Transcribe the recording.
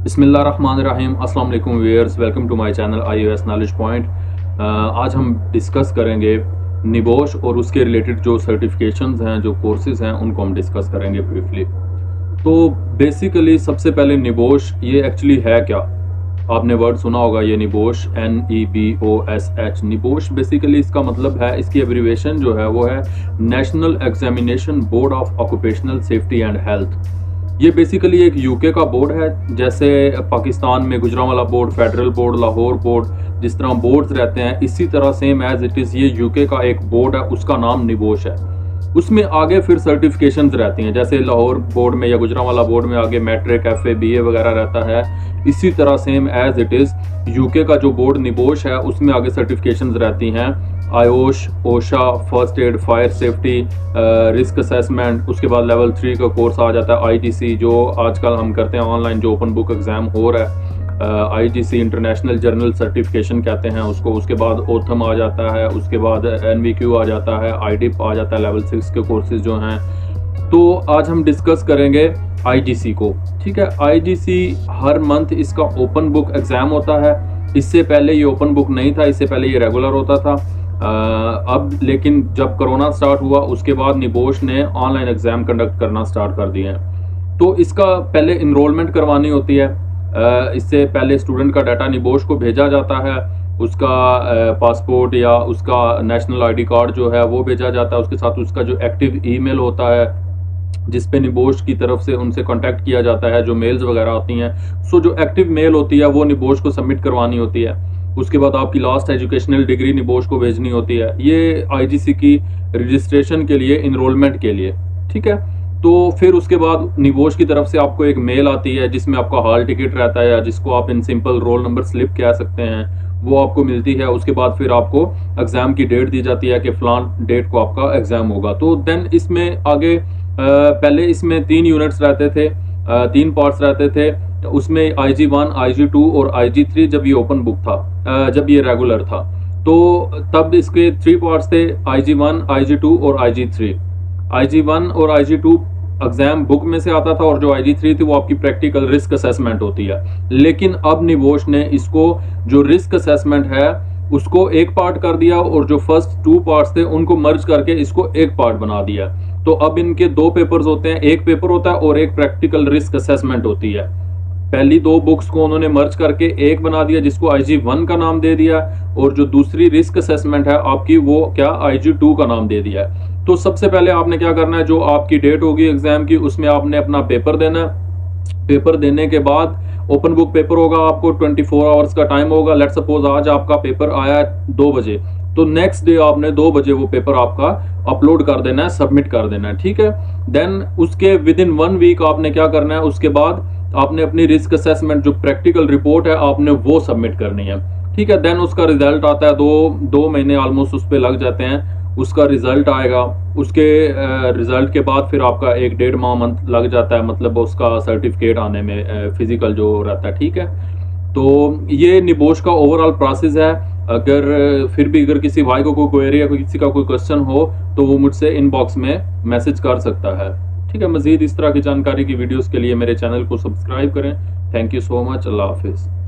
बिस्मिल्लाहिर्रहमानिर्रहीम। अस्सलाम वालेकुम viewers, welcome to my channel IOS knowledge point. आज हम डिस्कस करेंगे निबोश और उसके रिलेटेड जो सर्टिफिकेशंस हैं, जो कोर्सेज हैं, उनको हम डिस्कस करेंगे ब्रीफली। तो बेसिकली सबसे पहले निबोश ये एक्चुअली है क्या? आपने वर्ड सुना होगा, ये निबोश, NEBOSH। निबोश बेसिकली इसका मतलब है, इसकी एब्रीवेशन जो है वो है national examination board of occupational safety and health. ये बेसिकली एक यूके का बोर्ड है। जैसे पाकिस्तान में Gujranwala board, federal board, Lahore board, जिस तरह बोर्ड्स रहते हैं, इसी तरह सेम एज इट इज़ ये यूके का एक बोर्ड है, उसका नाम निबोश है। उसमें आगे फिर सर्टिफिकेशंस रहती हैं, जैसे लाहौर बोर्ड में या गुजरांवाला बोर्ड में आगे मैट्रिक, FA, BA वगैरह रहता है। इसी तरह same as it is UK का जो बोर्ड निबोश है, उसमें आगे सर्टिफिकेशंस रहती हैं। IOSH, OSHA, first aid, fire safety, risk assessment. उसके बाद लेवल 3 का कोर्स आ जाता है IGC, जो आजकल हम करते हैं ऑनलाइन, जो ओपन बुक एग्जाम हो रहा है। IGC इंटरनेशनल जर्नल सर्टिफिकेशन कहते हैं उसको। उसके बाद ओथम आ जाता है, उसके बाद NVQ आ जाता है, IDIP आ जाता है, लेवल 6 के कोर्सेज जो हैं। तो आज हम डिस्कस करेंगे IGC को। ठीक है, IGC हर मंथ इसका ओपन बुक एग्जाम होता है। इससे पहले ये ओपन बुक नहीं था, इससे पहले ये रेगुलर होता था। अब लेकिन जब कोरोना स्टार्ट हुआ, उसके बाद निबोश ने ऑनलाइन एग्जाम कंडक्ट करना स्टार्ट कर दिए हैं। तो इसका पहले इनरोलमेंट करवानी होती है। इससे पहले स्टूडेंट का डाटा निबोश को भेजा जाता है। उसका पासपोर्ट या उसका नेशनल ID कार्ड जो है वो भेजा जाता है। उसके साथ उसका जो एक्टिव ईमेल होता है, जिस पे निबोश की तरफ से उनसे कांटेक्ट किया जाता है, जो मेल्स वगैरह होती हैं। सो जो एक्टिव मेल होती है वो निबोश को सबमिट करवानी होती है। उसके बाद आपकी लास्ट एजुकेशनल डिग्री निबोश को भेजनी होती है। ये IGC की रजिस्ट्रेशन के लिए, इनरोलमेंट के लिए। ठीक है, तो फिर उसके बाद निबोश की तरफ से आपको एक मेल आती है, जिसमें आपका हॉल टिकट रहता है, या जिसको आप in simple roll number slip कह सकते हैं, वो आपको मिलती है। उसके बाद फिर आपको एग्जाम की डेट दी जाती है कि फलान डेट को आपका एग्जाम होगा। तो देन इसमें आगे पहले इसमें 3 यूनिट्स रहते थे, 3 पार्ट्स रहते थे। उसमें IG1, IG2 और IG3 जब ये ओपन बुक था, जब ये रेगुलर था, तो तब इसके 3 पार्ट्स थे, IG1, IG2 और IG3। IG1 और IG2 एग्जाम बुक में से आता था, और जो IG3 थी वो आपकी प्रैक्टिकल रिस्क असेसमेंट होती है। लेकिन अब निबोश ने इसको, जो रिस्क असेसमेंट है, उसको एक पार्ट कर दिया, और जो फर्स्ट 2 पार्ट्स थे उनको मर्ज करके इसको एक पार्ट बना दिया। तो अब इनके 2 पेपर्स होते हैं, एक पेपर होता है और एक प्रैक्टिकल रिस्क असेसमेंट होती है। पहली 2 बुक्स को उन्होंने मर्ज करके एक बना दिया, जिसको IG1 का नाम दे दिया, और जो दूसरी रिस्क असेसमेंट है आपकी, वो क्या, IG2 का नाम दे दिया है। तो सबसे पहले आपने क्या करना है, जो आपकी डेट होगी एग्जाम की, उसमें आपने अपना पेपर देना है। पेपर देने के बाद ओपन बुक पेपर होगा, आपको 24 आवर्स का टाइम होगा। लेट सपोज आज आपका पेपर आया है 2 बजे, तो नेक्स्ट डे आपने 2 बजे वो पेपर आपका अपलोड कर देना है, सबमिट कर देना है। ठीक है, देन उसके विद इन 1 वीक आपने क्या करना है, उसके बाद आपने अपनी रिस्क असेसमेंट जो प्रैक्टिकल रिपोर्ट है आपने वो सबमिट करनी है। ठीक है, देन उसका रिजल्ट आता है, 2 महीने ऑलमोस्ट उस पर लग जाते हैं, उसका रिजल्ट आएगा। उसके रिजल्ट के बाद फिर आपका 1-1.5 मंथ लग जाता है, मतलब उसका सर्टिफिकेट आने में, फिजिकल जो रहता है। ठीक है, तो ये निबोश का ओवरऑल प्रोसेस है। अगर फिर भी अगर किसी भाई को कोई क्वेरी या किसी का कोई क्वेश्चन हो, तो वो मुझसे इनबॉक्स में मैसेज कर सकता है। ठीक है, मजीद इस तरह की जानकारी की वीडियोस के लिए मेरे चैनल को सब्सक्राइब करें। Thank you so much. अल्लाह हाफिज़।